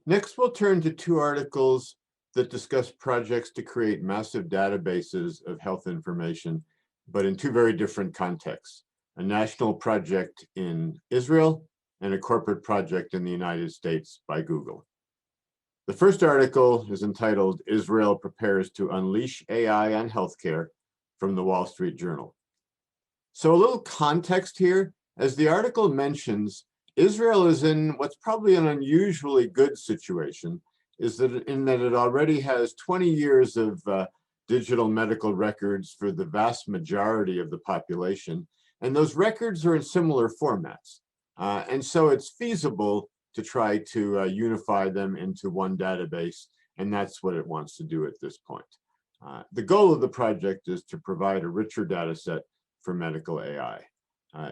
Next, we'll turn to two articles that discuss projects to create massive databases of health information, but in two very different contexts: a national project in Israel and a corporate project in the United States by Google. The first article is entitled "Israel Prepares to Unleash AI on Healthcare" from the Wall Street Journal. So a little context here. As the article mentions, Israel is in what's probably an unusually good situation, in that it already has 20 years of digital medical records for the vast majority of the population, and those records are in similar formats. And so it's feasible to try to unify them into one database, and that's what it wants to do at this point. The goal of the project is to provide a richer data set for medical AI.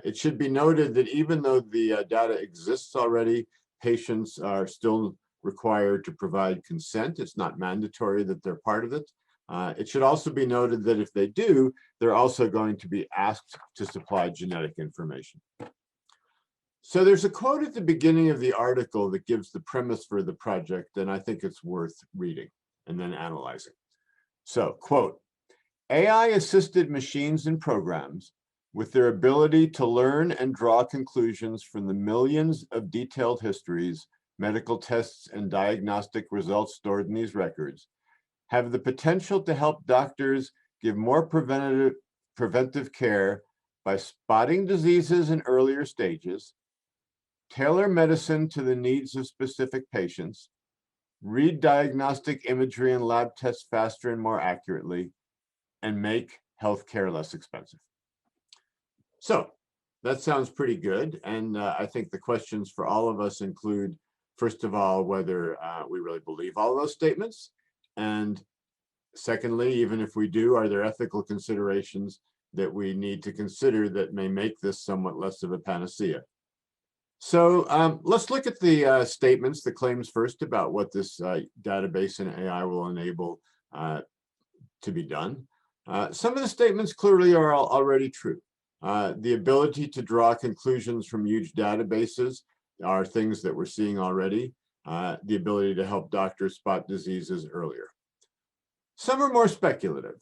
It should be noted that even though the data exists already, patients are still required to provide consent. It's not mandatory that they're part of it. It should also be noted that if they do, they're also going to be asked to supply genetic information. So there's a quote at the beginning of the article that gives the premise for the project, and I think it's worth reading and then analyzing. So, quote, "AI-assisted machines and programs, with their ability to learn and draw conclusions from the millions of detailed histories, medical tests, and diagnostic results stored in these records, have the potential to help doctors give more preventive care by spotting diseases in earlier stages, tailor medicine to the needs of specific patients, read diagnostic imagery and lab tests faster and more accurately, and make healthcare less expensive." So that sounds pretty good. And I think the questions for all of us include, first of all, whether we really believe all those statements. And secondly, even if we do, are there ethical considerations that we need to consider that may make this somewhat less of a panacea? So let's look at the statements, the claims first about what this database and AI will enable to be done. Some of the statements clearly are already true. The ability to draw conclusions from huge databases are things that we're seeing already. The ability to help doctors spot diseases earlier. Some are more speculative.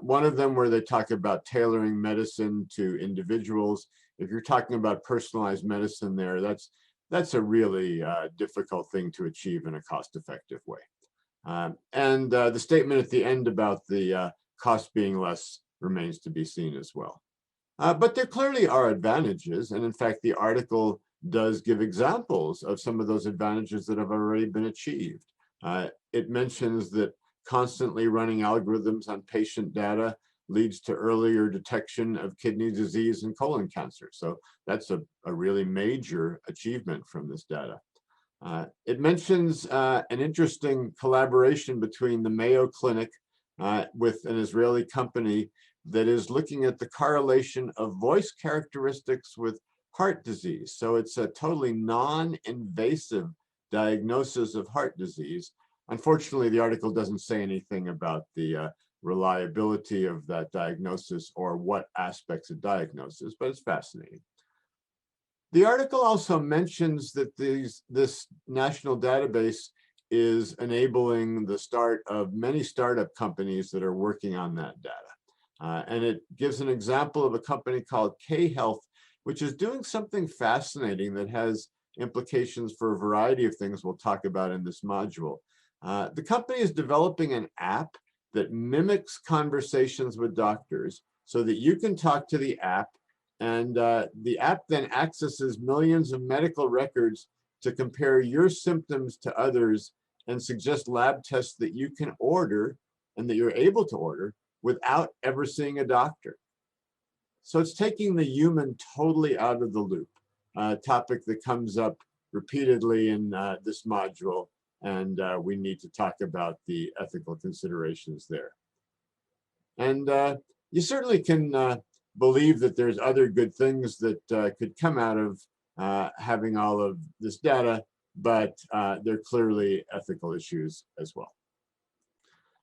One of them where they talk about tailoring medicine to individuals. If you're talking about personalized medicine there, that's a really difficult thing to achieve in a cost-effective way. And the statement at the end about the cost being less remains to be seen as well. But there clearly are advantages, and in fact, the article does give examples of some of those advantages that have already been achieved. It mentions that constantly running algorithms on patient data leads to earlier detection of kidney disease and colon cancer. So that's a really major achievement from this data. It mentions an interesting collaboration between the Mayo Clinic with an Israeli company that is looking at the correlation of voice characteristics with heart disease. So it's a totally non-invasive diagnosis of heart disease. Unfortunately, the article doesn't say anything about the reliability of that diagnosis or what aspects of diagnosis, but it's fascinating. The article also mentions that this national database is enabling the start of many startup companies that are working on that data. And it gives an example of a company called K-Health, which is doing something fascinating that has implications for a variety of things we'll talk about in this module. The company is developing an app that mimics conversations with doctors so that you can talk to the app, and the app then accesses millions of medical records to compare your symptoms to others and suggest lab tests that you can order and that you're able to order without ever seeing a doctor. So it's taking the human totally out of the loop, a topic that comes up repeatedly in this module, and we need to talk about the ethical considerations there. And you certainly can believe that there's other good things that could come out of having all of this data, but there are clearly ethical issues as well.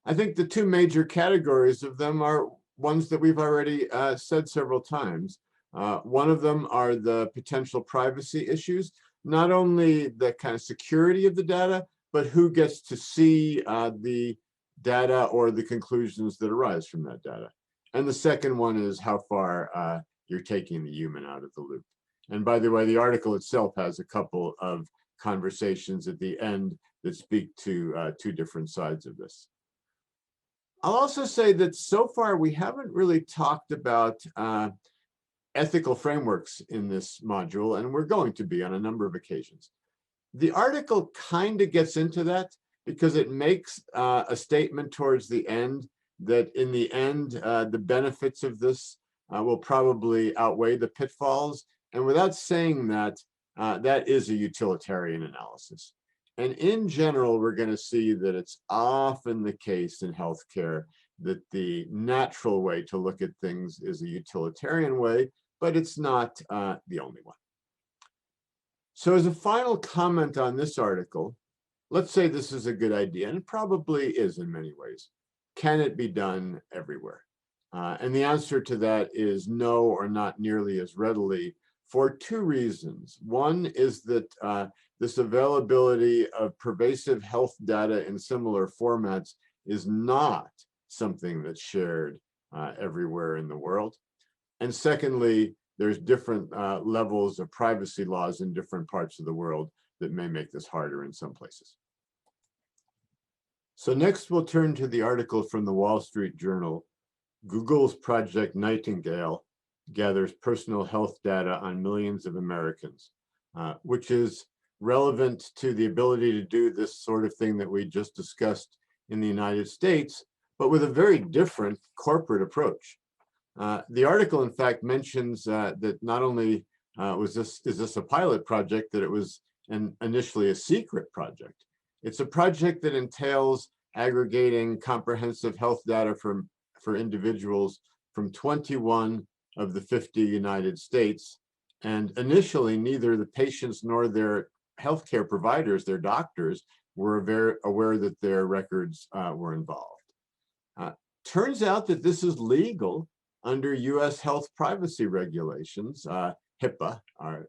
I think the two major categories of them are ones that we've already said several times. One of them are the potential privacy issues, not only the kind of security of the data, but who gets to see the data or the conclusions that arise from that data. And the second one is how far you're taking the human out of the loop. And by the way, the article itself has a couple of conversations at the end that speak to two different sides of this. I'll also say that so far we haven't really talked about ethical frameworks in this module, and we're going to be on a number of occasions. The article kind of gets into that because it makes a statement towards the end that in the end, the benefits of this will probably outweigh the pitfalls. And without saying that, that is a utilitarian analysis. And in general, we're going to see that it's often the case in healthcare that the natural way to look at things is a utilitarian way, but it's not the only one. So as a final comment on this article, let's say this is a good idea, and it probably is in many ways. Can it be done everywhere? And the answer to that is no, or not nearly as readily, for two reasons. One is that this availability of pervasive health data in similar formats is not something that's shared everywhere in the world. And secondly, there's different levels of privacy laws in different parts of the world that may make this harder in some places. So next we'll turn to the article from the Wall Street Journal. Google's Project Nightingale gathers personal health data on millions of Americans, which is relevant to the ability to do this sort of thing that we just discussed in the United States, but with a very different corporate approach. The article, in fact, mentions that not only is this a pilot project, that it was initially a secret project. It's a project that entails aggregating comprehensive health data for individuals from 21 of the 50 United States. And initially, neither the patients nor their healthcare providers, their doctors, were aware that their records were involved. Turns out that this is legal under US health privacy regulations, HIPAA,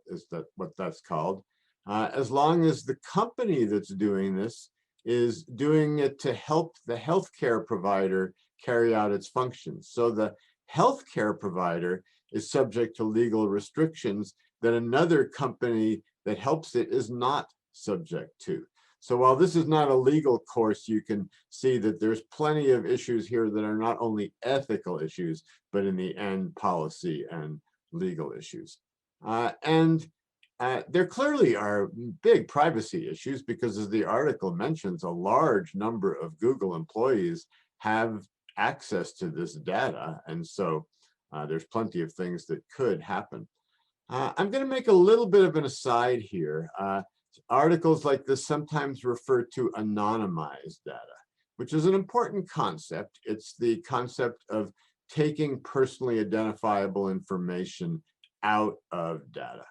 is what that's called, as long as the company that's doing this is doing it to help the healthcare provider carry out its functions. So the healthcare provider is subject to legal restrictions that another company that helps it is not subject to. So while this is not a legal course, you can see that there's plenty of issues here that are not only ethical issues, but in the end, policy and legal issues. There clearly are big privacy issues because, as the article mentions, a large number of Google employees have access to this data. And so there's plenty of things that could happen. I'm going to make a little bit of an aside here. Articles like this sometimes refer to anonymized data, which is an important concept. It's the concept of taking personally identifiable information out of data.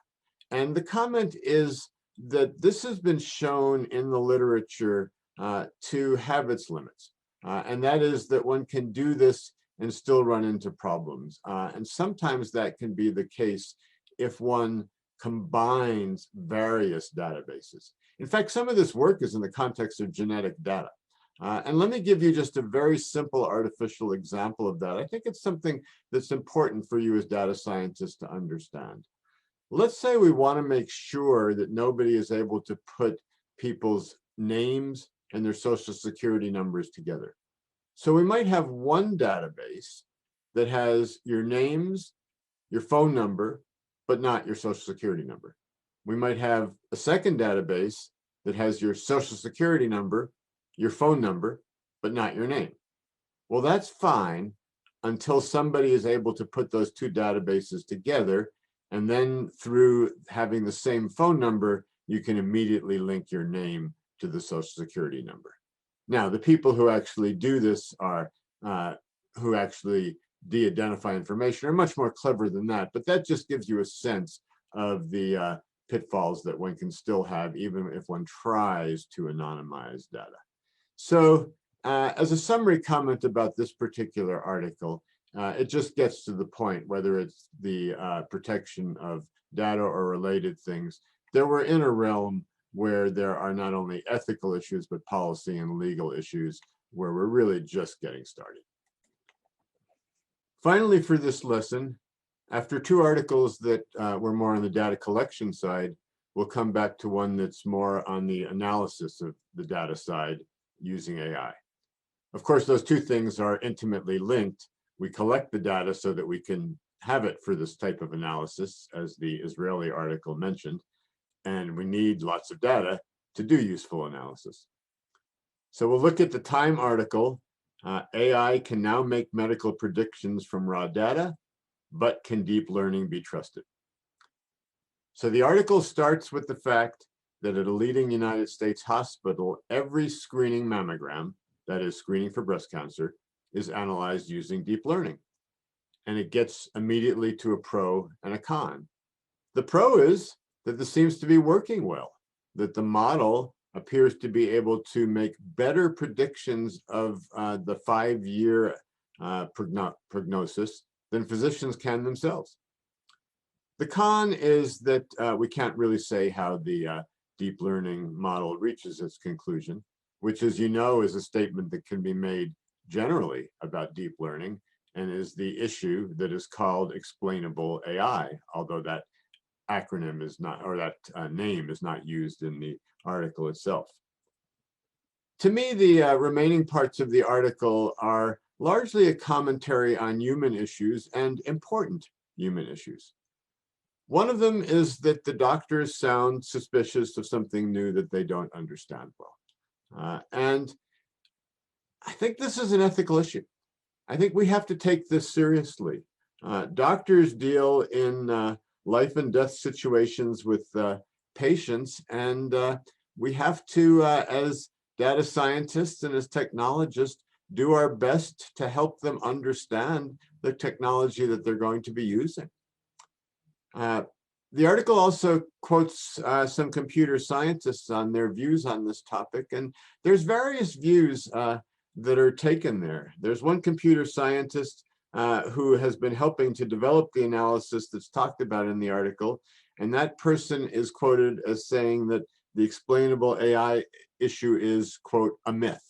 And the comment is that this has been shown in the literature to have its limits. And that is that one can do this and still run into problems. And sometimes that can be the case if one combines various databases. In fact, some of this work is in the context of genetic data. And let me give you just a very simple artificial example of that. I think it's something that's important for you as data scientists to understand. Let's say we want to make sure that nobody is able to put people's names and their social security numbers together. So we might have one database that has your names, your phone number, but not your social security number. We might have a second database that has your social security number, your phone number, but not your name. Well, that's fine until somebody is able to put those two databases together. And then through having the same phone number, you can immediately link your name to the social security number. Now, the people who actually do this are, who actually de-identify information are much more clever than that, but that just gives you a sense of the pitfalls that one can still have even if one tries to anonymize data. So as a summary comment about this particular article, it just gets to the point, whether it's the protection of data or related things, that we're in a realm where there are not only ethical issues, but policy and legal issues where we're really just getting started. Finally, for this lesson, after two articles that were more on the data collection side, we'll come back to one that's more on the analysis of the data side using AI. Of course, those two things are intimately linked. We collect the data so that we can have it for this type of analysis, as the Israeli article mentioned, and we need lots of data to do useful analysis. So we'll look at the Time article. AI can now make medical predictions from raw data, but can deep learning be trusted? So the article starts with the fact that at a leading United States hospital, every screening mammogram, that is screening for breast cancer, is analyzed using deep learning. And it gets immediately to a pro and a con. The pro is that this seems to be working well, that the model appears to be able to make better predictions of the 5-year prognosis than physicians can themselves. The con is that we can't really say how the deep learning model reaches its conclusion, which, as you know, is a statement that can be made generally about deep learning and is the issue that is called explainable AI, although that acronym is not, or that name is not used in the article itself. To me, the remaining parts of the article are largely a commentary on human issues and important human issues. One of them is that the doctors sound suspicious of something new that they don't understand well. And I think this is an ethical issue. I think we have to take this seriously. Doctors deal in life and death situations with patients, and we have to, as data scientists and as technologists, do our best to help them understand the technology that they're going to be using. The article also quotes some computer scientists on their views on this topic, and there's various views that are taken there. There's one computer scientist who has been helping to develop the analysis that's talked about in the article, and that person is quoted as saying that the explainable AI issue is, quote, a myth.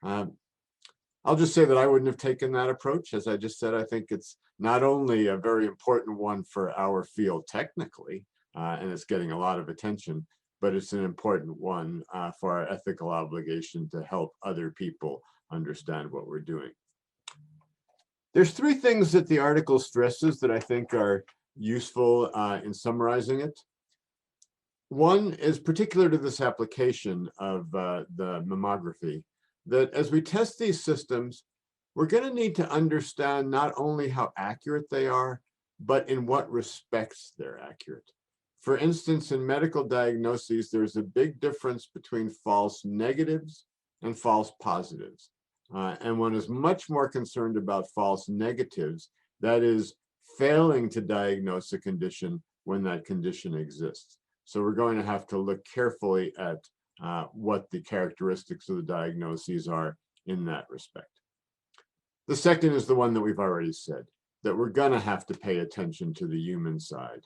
I'll just say that I wouldn't have taken that approach. As I just said, I think it's not only a very important one for our field technically, and it's getting a lot of attention, but it's an important one for our ethical obligation to help other people understand what we're doing. There's three things that the article stresses that I think are useful in summarizing it. One is particular to this application of the mammography, that as we test these systems, we're going to need to understand not only how accurate they are, but in what respects they're accurate. For instance, in medical diagnoses, there's a big difference between false negatives and false positives. And one is much more concerned about false negatives, that is, failing to diagnose a condition when that condition exists. So we're going to have to look carefully at what the characteristics of the diagnoses are in that respect. The second is the one that we've already said, that we're going to have to pay attention to the human side.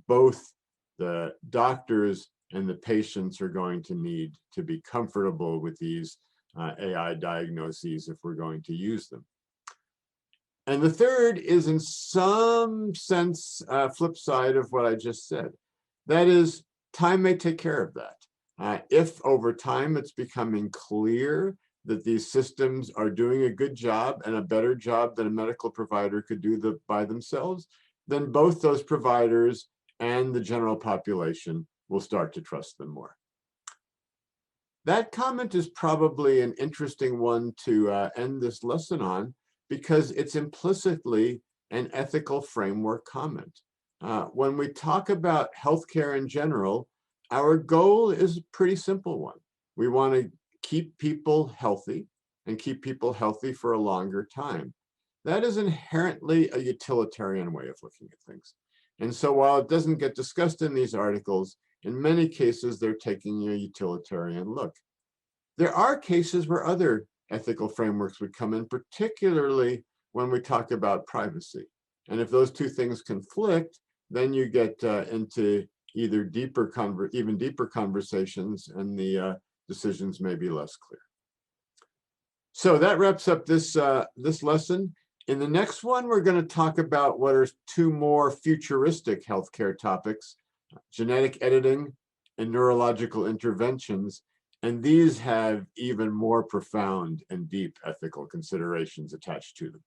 Both the doctors and the patients are going to need to be comfortable with these AI diagnoses if we're going to use them. And the third is, in some sense, flip side of what I just said. That is, time may take care of that. If over time it's becoming clear that these systems are doing a good job and a better job than a medical provider could do by themselves, then both those providers and the general population will start to trust them more. That comment is probably an interesting one to end this lesson on, because it's implicitly an ethical framework comment. When we talk about healthcare in general, our goal is a pretty simple one. We want to keep people healthy and keep people healthy for a longer time. That is inherently a utilitarian way of looking at things. And so while it doesn't get discussed in these articles, in many cases, they're taking a utilitarian look. There are cases where other ethical frameworks would come in, particularly when we talk about privacy. And if those two things conflict, then you get into even deeper conversations, and the decisions may be less clear. So that wraps up this lesson. In the next one, we're going to talk about what are two more futuristic healthcare topics: genetic editing and neurological interventions. And these have even more profound and deep ethical considerations attached to them.